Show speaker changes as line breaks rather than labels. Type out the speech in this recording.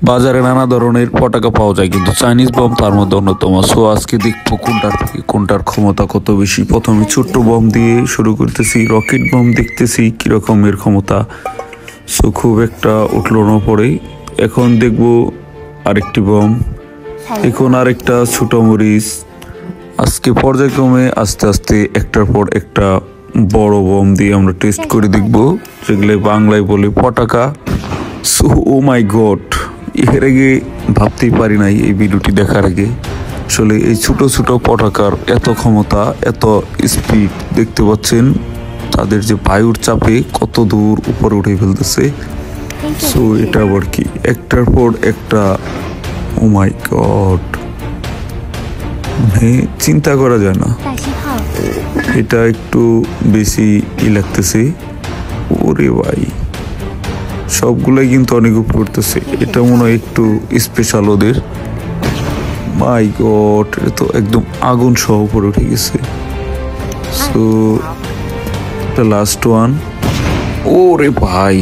বাজারে নানা ধরনের পটাকা পাওয়া যায়, কিন্তু চাইনিজ বম তার মধ্যে অন্যতম। সো আজকে দেখবো কোনটার থেকে কোনটার ক্ষমতা কত বেশি। প্রথমে ছোট্ট বম দিয়ে শুরু করতেছি, রকেট বম দেখতেছি কিরকমের ক্ষমতা। সো খুব একটা উঠলো না পড়ে। এখন দেখবো আরেকটি বম, এখন আরেকটা ছোট মরিচ। আজকে পর্যায়ক্রমে আস্তে আস্তে একটার পর একটা বড় বম দিয়ে আমরা টেস্ট করে দেখবো, যেগুলো বাংলায় বলে পটাকা। সো ও মাই গড, এর আগে ভাবতেই পারি নাই এই ভিডিওটি দেখার আগে আসলে এই ছোট ছোট পটাকার এত ক্ষমতা, এত স্পিড। দেখতে পাচ্ছেন তাদের যে বায়ুর চাপে কত দূর উপরে উঠে ফেলতেছে। সো এটা আবার কি, একটার পর একটা। ও মাই গড, মানে চিন্তা করা যায় না। এটা একটু বেশি লাগতেছে। ওরে ভাই, সবগুলাই কিন্তু অনেক উপরে উঠতেছে। এটা মনে হয় একটু স্পেশাল ওদের। মাই গড, এটা তো একদম আগুন সহ উপরে উঠে গেছে। সো এটা লাস্ট ওয়ান। ওরে ভাই,